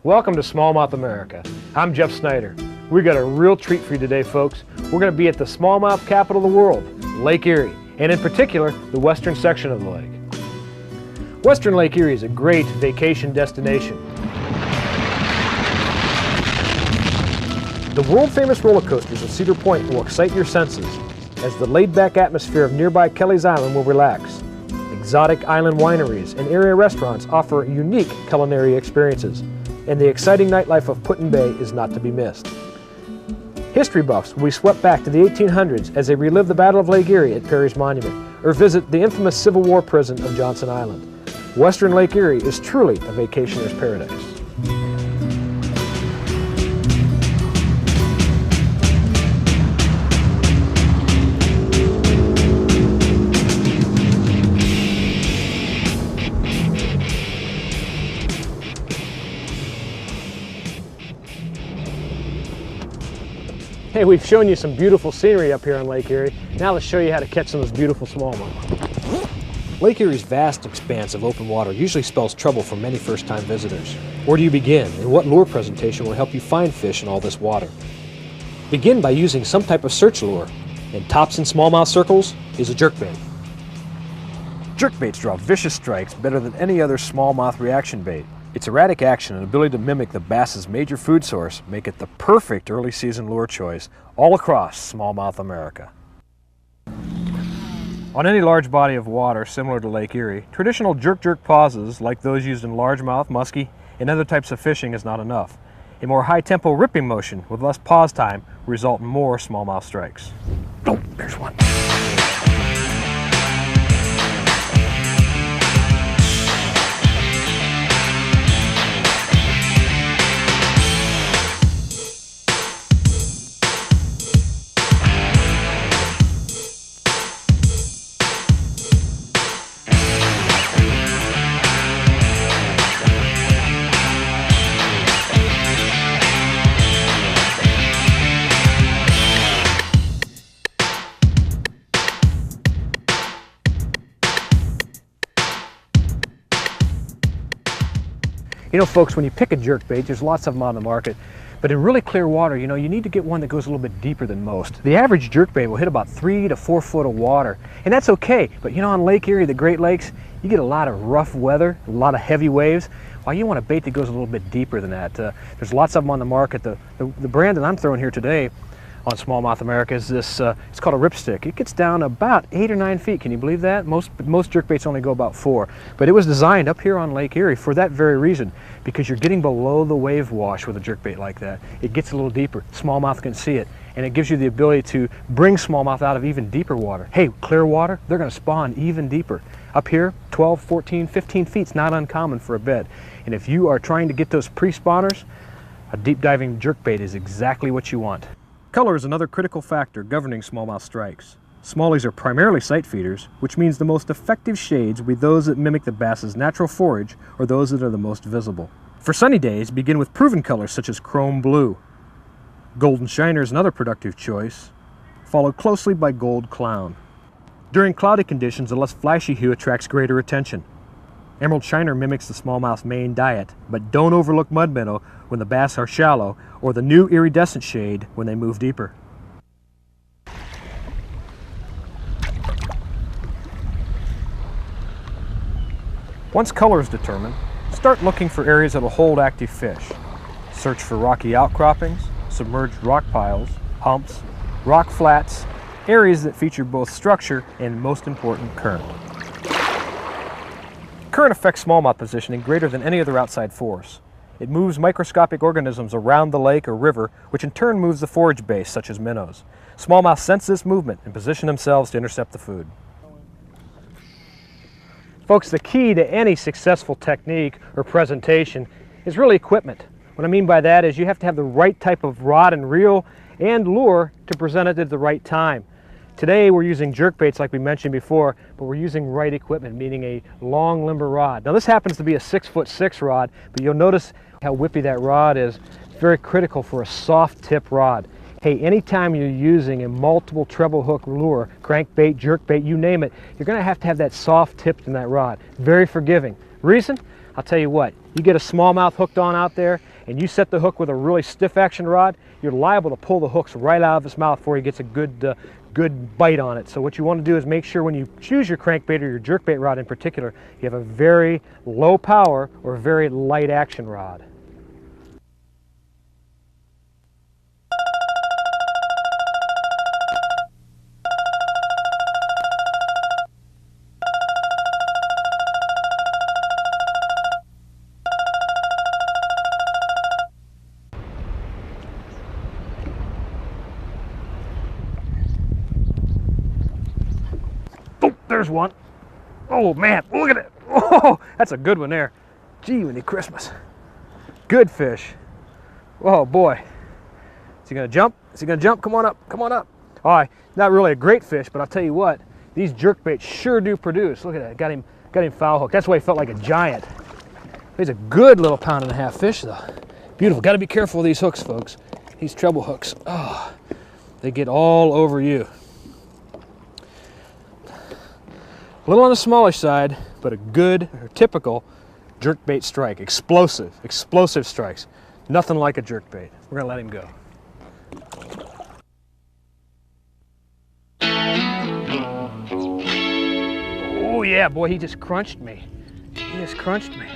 Welcome to Smallmouth America. I'm Jeff Snyder. We got a real treat for you today, folks. We're going to be at the smallmouth capital of the world, Lake Erie, and in particular, the western section of the lake. Western Lake Erie is a great vacation destination. The world-famous roller coasters of Cedar Point will excite your senses, as the laid-back atmosphere of nearby Kelly's Island will relax. Exotic island wineries and area restaurants offer unique culinary experiences, and the exciting nightlife of Put-in-Bay is not to be missed. History buffs will be swept back to the 1800s as they relive the Battle of Lake Erie at Perry's Monument, or visit the infamous Civil War prison of Johnson Island. Western Lake Erie is truly a vacationer's paradise. Hey, we've shown you some beautiful scenery up here on Lake Erie. Now let's show you how to catch some of those beautiful smallmouth. Lake Erie's vast expanse of open water usually spells trouble for many first-time visitors. Where do you begin, and what lure presentation will help you find fish in all this water? Begin by using some type of search lure, and tops in smallmouth circles is a jerkbait. Jerkbaits draw vicious strikes better than any other smallmouth reaction bait. Its erratic action and ability to mimic the bass's major food source make it the perfect early season lure choice all across smallmouth America. On any large body of water similar to Lake Erie, traditional jerk-jerk pauses like those used in largemouth, muskie, and other types of fishing is not enough. A more high-tempo ripping motion with less pause time will result in more smallmouth strikes. Oh, there's one. You know, folks, when you pick a jerkbait, there's lots of them on the market, but in really clear water, you know, you need to get one that goes a little bit deeper than most. The average jerkbait will hit about 3 to 4 foot of water, and that's okay. But you know, on Lake Erie, the Great Lakes, you get a lot of rough weather, a lot of heavy waves. Well, you want a bait that goes a little bit deeper than that. There's lots of them on the market. The brand that I'm throwing here today on Smallmouth America is this, it's called a ripstick. It gets down about 8 or 9 feet. Can you believe that? Most jerkbaits only go about 4. But it was designed up here on Lake Erie for that very reason, because you're getting below the wave wash with a jerkbait like that. It gets a little deeper. Smallmouth can see it, and it gives you the ability to bring smallmouth out of even deeper water. Hey, clear water, they're going to spawn even deeper. Up here, 12, 14, 15 feet is not uncommon for a bed. And if you are trying to get those pre-spawners, a deep diving jerkbait is exactly what you want. Color is another critical factor governing smallmouth strikes. Smallies are primarily sight feeders, which means the most effective shades will be those that mimic the bass's natural forage or those that are the most visible. For sunny days, begin with proven colors such as chrome blue. Golden shiner is another productive choice, followed closely by gold clown. During cloudy conditions, a less flashy hue attracts greater attention. Emerald shiner mimics the smallmouth's main diet, but don't overlook mud minnow when the bass are shallow, or the new iridescent shade when they move deeper. Once color is determined, start looking for areas that will hold active fish. Search for rocky outcroppings, submerged rock piles, humps, rock flats, areas that feature both structure and, most important, current. Current affects smallmouth positioning greater than any other outside force. It moves microscopic organisms around the lake or river, which in turn moves the forage base, such as minnows. Smallmouth sense this movement and position themselves to intercept the food. Folks, the key to any successful technique or presentation is really equipment. What I mean by that is you have to have the right type of rod and reel and lure to present it at the right time. Today we're using jerkbaits like we mentioned before, but we're using right equipment, meaning a long limber rod. Now this happens to be a 6'6" rod, but you'll notice how whippy that rod is. It's very critical for a soft tip rod. Hey, anytime you're using a multiple treble hook lure, crankbait, jerkbait, you name it, you're going to have that soft tip in that rod. Very forgiving. Reason? I'll tell you what, you get a smallmouth hooked on out there, and you set the hook with a really stiff action rod, you're liable to pull the hooks right out of his mouth before he gets a good bite on it. So what you want to do is make sure when you choose your crankbait or your jerkbait rod in particular, you have a very low power or very light action rod. There's one. Oh man, look at it. Oh, that's a good one there. Gee, Winnie Christmas. Good fish. Oh boy. Is he gonna jump? Is he gonna jump? Come on up, come on up. All right, not really a great fish, but I'll tell you what, these jerkbaits sure do produce. Look at that, got him foul hooked. That's why he felt like a giant. He's a good little 1.5 pound fish though. Beautiful, gotta be careful with these hooks, folks. These treble hooks, oh, they get all over you. A little on the smaller side, but a good or typical jerkbait strike. Explosive strikes. Nothing like a jerkbait. We're gonna let him go. Oh yeah, boy, he just crunched me. He just crunched me.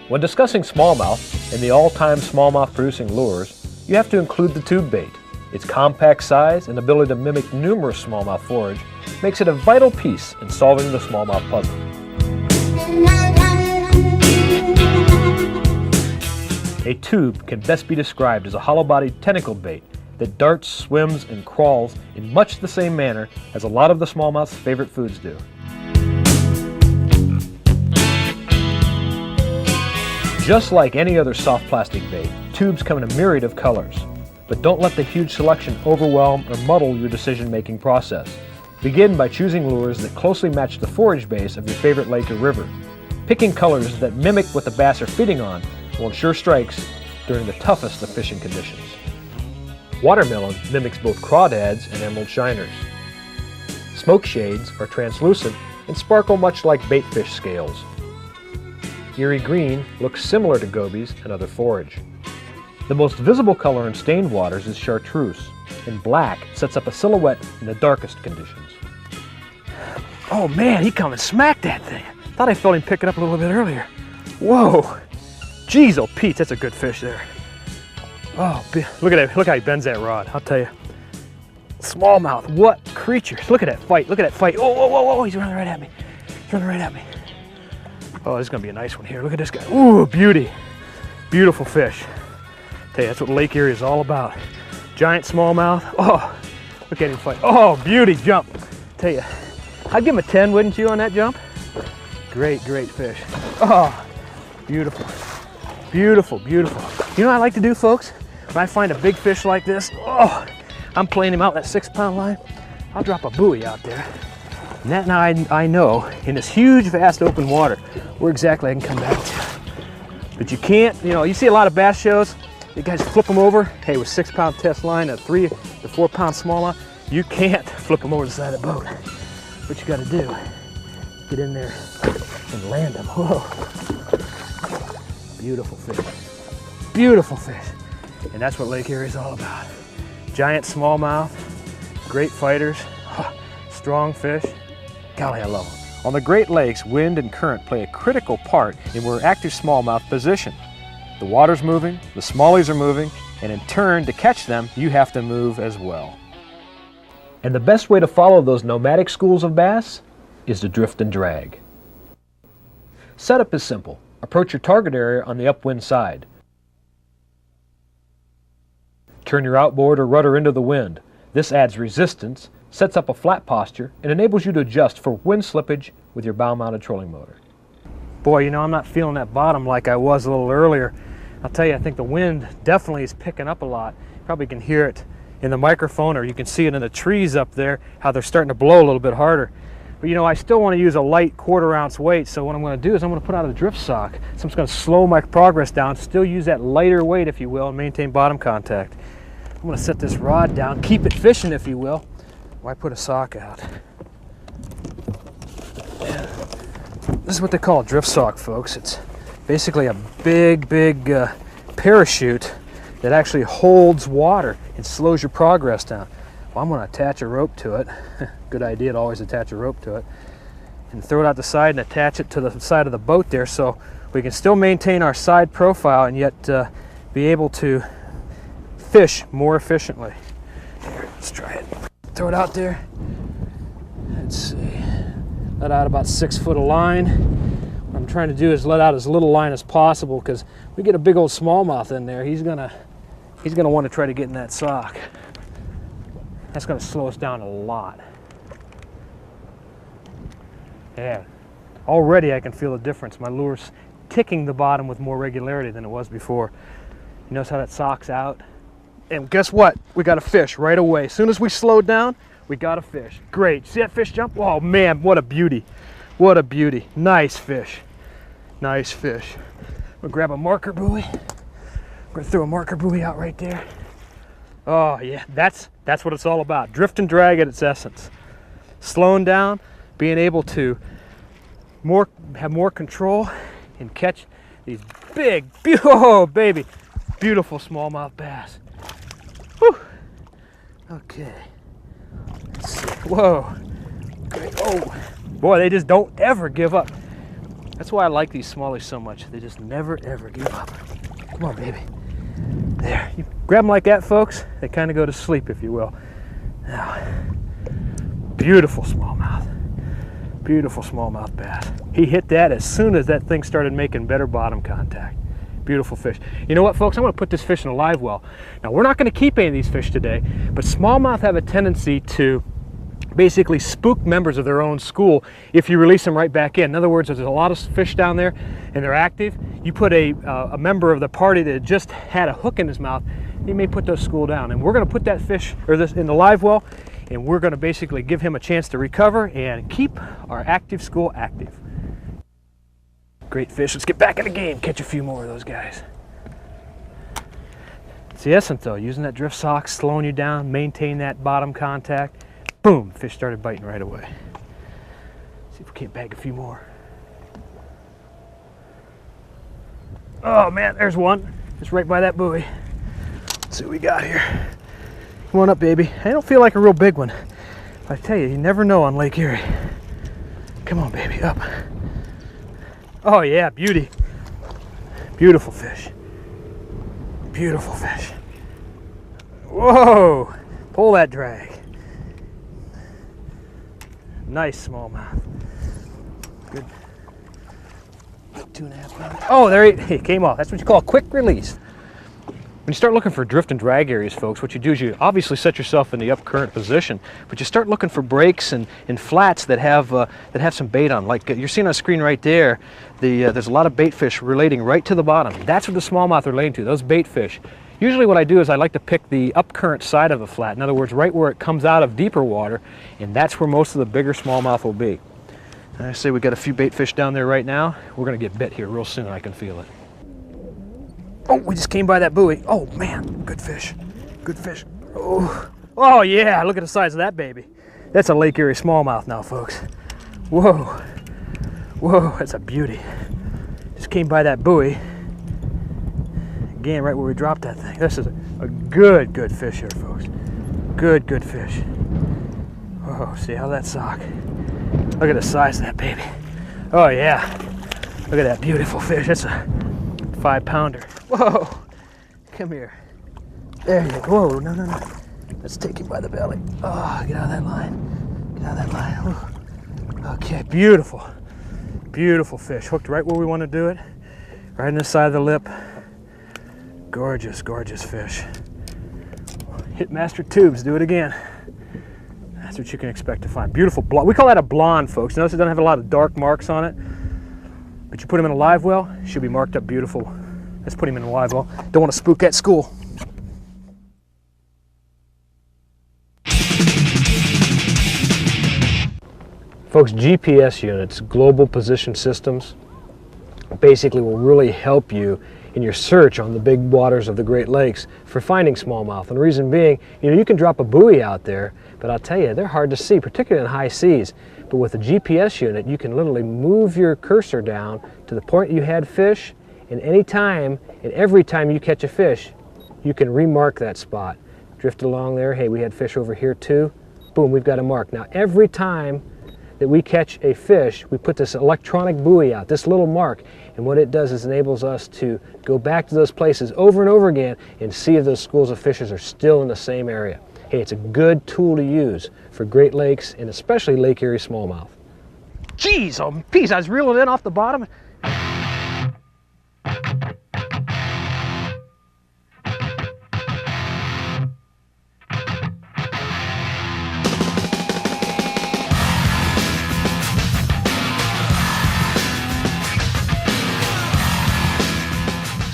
When discussing smallmouth and the all-time smallmouth producing lures, you have to include the tube bait. Its compact size and ability to mimic numerous smallmouth forage makes it a vital piece in solving the smallmouth puzzle. A tube can best be described as a hollow-bodied tentacle bait that darts, swims, and crawls in much the same manner as a lot of the smallmouth's favorite foods do. Just like any other soft plastic bait, tubes come in a myriad of colors. But don't let the huge selection overwhelm or muddle your decision-making process. Begin by choosing lures that closely match the forage base of your favorite lake or river. Picking colors that mimic what the bass are feeding on will ensure strikes during the toughest of fishing conditions. Watermelon mimics both crawdads and emerald shiners. Smoke shades are translucent and sparkle much like baitfish scales. Erie green looks similar to gobies and other forage. The most visible color in stained waters is chartreuse, and black sets up a silhouette in the darkest conditions. Oh man, he come and smacked that thing. Thought I felt him pick it up a little bit earlier. Whoa, jeez, oh Pete, that's a good fish there. Oh, look at that, look how he bends that rod, I'll tell you. Smallmouth, what creatures. Look at that fight, look at that fight. Oh, whoa, whoa, whoa, he's running right at me. He's running right at me. Oh, this is gonna be a nice one here. Look at this guy, ooh, beauty. Beautiful fish. Tell you, that's what Lake Erie is all about. Giant smallmouth. Oh, look at him fight. Oh, beauty jump. Tell you, I'd give him a 10, wouldn't you, on that jump? Great, great fish. Oh, beautiful. Beautiful, beautiful. You know what I like to do, folks? When I find a big fish like this, oh, I'm playing him out that 6-pound line. I'll drop a buoy out there. And that now I know, in this huge, vast open water, where exactly I can come back to. But you can't, you know, you see a lot of bass shows, you guys flip them over. Hey, with 6-pound test line, a 3 to 4 pound smallmouth, you can't flip them over the side of the boat. What you gotta do, get in there and land them. Whoa. Beautiful fish. Beautiful fish. And that's what Lake Erie is all about. Giant smallmouth, great fighters, strong fish. Golly, I love them. On the Great Lakes, wind and current play a critical part in where active smallmouth position. The water's moving, the smallies are moving, and in turn, to catch them, you have to move as well. And the best way to follow those nomadic schools of bass is to drift and drag. Setup is simple. Approach your target area on the upwind side. Turn your outboard or rudder into the wind. This adds resistance, sets up a flat posture, and enables you to adjust for wind slippage with your bow-mounted trolling motor. Boy, you know, I'm not feeling that bottom like I was a little earlier. I'll tell you, I think the wind definitely is picking up a lot. You probably can hear it in the microphone, or you can see it in the trees up there, how they're starting to blow a little bit harder. But you know, I still want to use a light 1/4 ounce weight, so what I'm going to do is I'm going to put out a drift sock. So I'm just going to slow my progress down, still use that lighter weight, if you will, and maintain bottom contact. I'm going to set this rod down, keep it fishing, if you will. Why put a sock out? This is what they call a drift sock, folks. It's basically a big parachute that actually holds water and slows your progress down. Well, I'm going to attach a rope to it. Good idea to always attach a rope to it. And throw it out the side and attach it to the side of the boat there, so we can still maintain our side profile and yet be able to fish more efficiently. Here, let's try it. Throw it out there. Let's see. Let out about 6 foot of line. What I'm trying to do is let out as little line as possible, because we get a big old smallmouth in there, he's gonna want to try to get in that sock. That's gonna slow us down a lot. Yeah, already I can feel the difference. My lure's ticking the bottom with more regularity than it was before. You notice how that sock's out? And guess what? We got a fish right away. As soon as we slowed down, we got a fish. Great. See that fish jump? Oh man, what a beauty. What a beauty. Nice fish. Nice fish. We'll grab a marker buoy. We're gonna throw a marker buoy out right there. Oh yeah, that's what it's all about. Drift and drag at its essence. Slowing down, being able to have more control and catch these big, oh baby, beautiful smallmouth bass. Whew. Okay. Let's see. Whoa. Great. Oh, boy, they just don't ever give up. That's why I like these smallies so much. They just never ever give up. Come on, baby. There. You grab them like that, folks. They kind of go to sleep, if you will. Now, beautiful smallmouth. Beautiful smallmouth bass. He hit that as soon as that thing started making better bottom contact. Beautiful fish. You know what, folks? I'm going to put this fish in a live well. Now, we're not going to keep any of these fish today, but smallmouth have a tendency to basically spook members of their own school if you release them right back in. In other words, if there's a lot of fish down there and they're active, you put a member of the party that just had a hook in his mouth, he may put those school down. And we're going to put that fish, or this, in the live well, and we're going to basically give him a chance to recover and keep our active school active. Great fish. Let's get back in the game. Catch a few more of those guys. It's the essence though, using that drift sock, slowing you down, maintain that bottom contact. Boom, fish started biting right away. See if we can't bag a few more. Oh man, there's one. Just right by that buoy. Let's see what we got here. Come on up, baby. I don't feel like a real big one. I tell you, you never know on Lake Erie. Come on, baby, up. Oh yeah, beauty. Beautiful fish. Beautiful fish. Whoa! Pull that drag. Nice smallmouth. Good. 2.5 pounds. Oh, there he came off. That's what you call a quick release. When you start looking for drift and drag areas, folks, what you do is you obviously set yourself in the up current position, but you start looking for breaks and flats that have some bait on. Like you're seeing on the screen right there, there's a lot of bait fish relating right to the bottom. That's what the smallmouth are relating to, those bait fish. Usually what I do is I like to pick the up current side of the flat, in other words, right where it comes out of deeper water, and that's where most of the bigger smallmouth will be. And I say we got a few bait fish down there right now. We're going to get bit here real soon, I can feel it. Oh, we just came by that buoy. Oh man, good fish. Good fish. Oh, oh yeah, look at the size of that baby. That's a Lake Erie smallmouth now, folks. Whoa. Whoa, that's a beauty. Just came by that buoy. Again, right where we dropped that thing. This is a good fish here, folks. Good fish. Oh, see how that sock. Look at the size of that baby. Oh yeah. Look at that beautiful fish. That's a 5-pounder. Whoa, come here. There you go. Whoa, no. Let's take him by the belly. Oh, get out of that line. Get out of that line. Ooh. Okay, beautiful. Beautiful fish. Hooked right where we want to do it. Right on the side of the lip. Gorgeous fish. Hit master tubes, do it again. That's what you can expect to find. Beautiful blonde. We call that a blonde, folks. Notice it doesn't have a lot of dark marks on it. But you put him in a live well, should be marked up beautiful. Let's put him in a live well. Don't want to spook that school. Folks, GPS units, global position systems, basically will really help you in your search on the big waters of the Great Lakes for finding smallmouth. And the reason being, you can drop a buoy out there, but I'll tell you, they're hard to see, particularly in high seas. But with a GPS unit, you can literally move your cursor down to the point you had fish, and any time And every time you catch a fish, you can remark that spot. Drift along there, hey, we had fish over here too. Boom, we've got a mark. Now every time that we catch a fish, we put this electronic buoy out, this little mark, and what it does is enables us to go back to those places over and over again and see if those schools of fishes are still in the same area. Hey, it's a good tool to use for Great Lakes and especially Lake Erie smallmouth. Jeez, oh peas, I was reeling in off the bottom.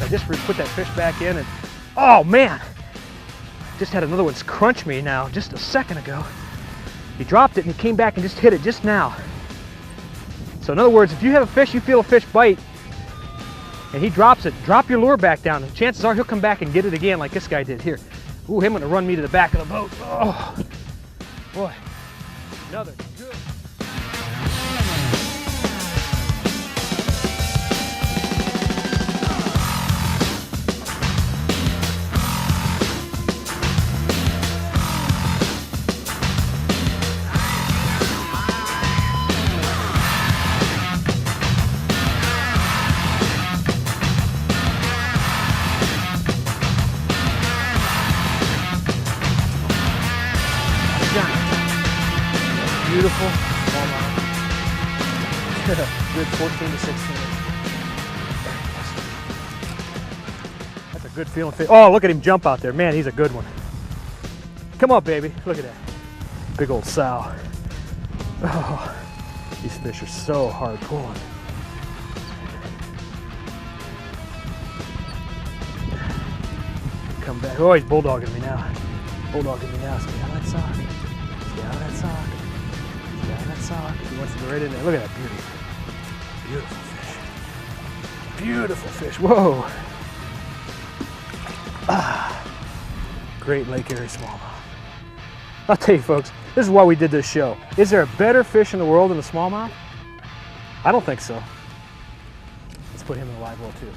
I just put that fish back in and, oh man, just had another one crunch me now just a second ago. He dropped it and he came back and just hit it just now. So in other words, if you have a fish, you feel a fish bite, and he drops it, drop your lure back down, and chances are he'll come back and get it again like this guy did here. Ooh, him gonna run me to the back of the boat. Oh, boy, another good. Beautiful smallmouth. Good 14 to 16. That's a good feeling fish. Oh, look at him jump out there. Man, he's a good one. Come on, baby. Look at that. Big old sow. Oh, these fish are so hard pulling. Come back. Oh, he's bulldogging me now. Bulldogging me now. Stay out of that sock. Stay out of that sock. Sock. He wants to go right in there. Look at that beauty. Beautiful fish. Beautiful fish. Whoa. Ah. Great Lake Erie smallmouth. I'll tell you folks, this is why we did this show. Is there a better fish in the world than the smallmouth? I don't think so. Let's put him in the live well too.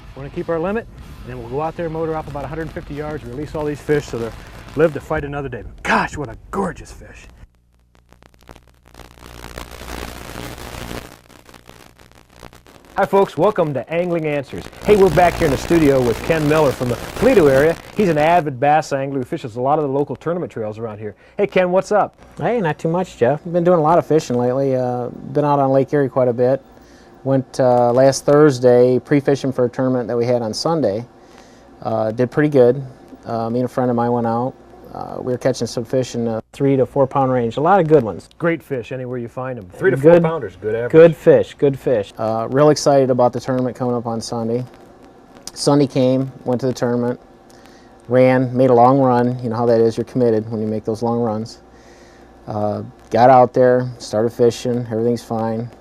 We're going to keep our limit, and then we'll go out there, motor up about 150 yards, release all these fish so they'll live to fight another day. Gosh, what a gorgeous fish. Hi folks, welcome to Angling Answers. Hey, we're back here in the studio with Ken Miller from the Toledo area. He's an avid bass angler who fishes a lot of the local tournament trails around here. Hey Ken, what's up? Hey, not too much, Jeff. I've been doing a lot of fishing lately. Been out on Lake Erie quite a bit. Went last Thursday pre-fishing for a tournament that we had on Sunday. Did pretty good. Me and a friend of mine went out. We were catching some fish in the 3 to 4 pound range. A lot of good ones. Great fish anywhere you find them. 3 to 4 pounders, good average. Good fish, good fish. Real excited about the tournament coming up on Sunday. Sunday came, went to the tournament, ran, made a long run. You know how that is, you're committed when you make those long runs. Got out there, started fishing, everything's fine.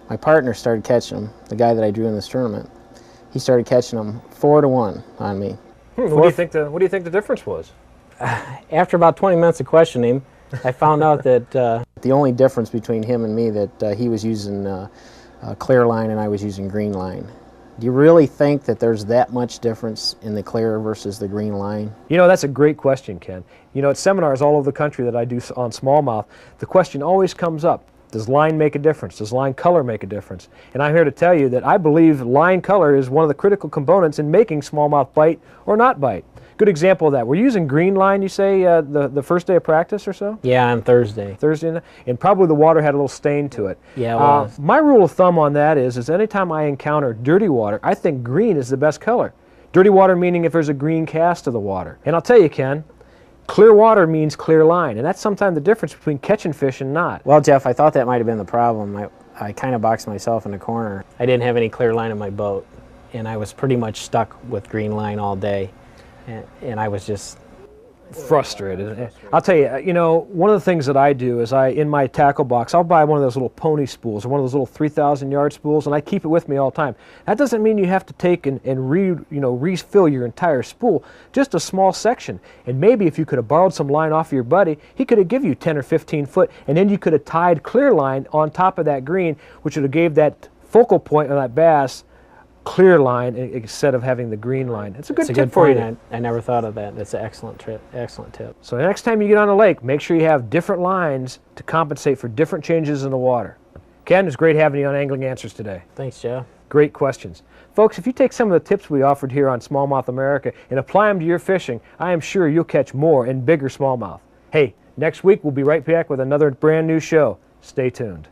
My partner started catching them, the guy that I drew in this tournament. He started catching them 4 to 1 on me. What do you think the difference was? After about 20 minutes of questioning him, I found out that the only difference between him and me that he was using clear line and I was using green line. Do you really think that there's that much difference in the clear versus the green line? You know, that's a great question, Ken. You know, at seminars all over the country that I do on smallmouth, the question always comes up, does line make a difference? Does line color make a difference? And I'm here to tell you that I believe line color is one of the critical components in making smallmouth bite or not bite. Good example of that. We're using green line, you say, the first day of practice or so? Yeah, on Thursday. Thursday, and probably the water had a little stain to it. Yeah, it was. My rule of thumb on that is anytime I encounter dirty water, I think green is the best color. Dirty water meaning if there's a green cast to the water. And I'll tell you, Ken, clear water means clear line, and that's sometimes the difference between catching fish and not. Well, Jeff, I thought that might have been the problem. I kind of boxed myself in the corner. I didn't have any clear line in my boat, and I was pretty much stuck with green line all day. And I was just frustrated. I'll tell you, you know, one of the things that I do is in my tackle box, I'll buy one of those little pony spools or one of those little 3,000 yard spools, and I keep it with me all the time. That doesn't mean you have to take and refill your entire spool, just a small section. And maybe if you could have borrowed some line off of your buddy, he could have given you 10 or 15 foot, and then you could have tied clear line on top of that green, which would have gave that focal point of that bass clear line instead of having the green line. It's a good tip for you. I never thought of that. That's an excellent tip. So the next time you get on a lake, make sure you have different lines to compensate for different changes in the water. Ken, it's great having you on Angling Answers today. Thanks, Jeff. Great questions. Folks, if you take some of the tips we offered here on Smallmouth America and apply them to your fishing, I am sure you'll catch more and bigger smallmouth. Hey, next week we'll be right back with another brand new show. Stay tuned.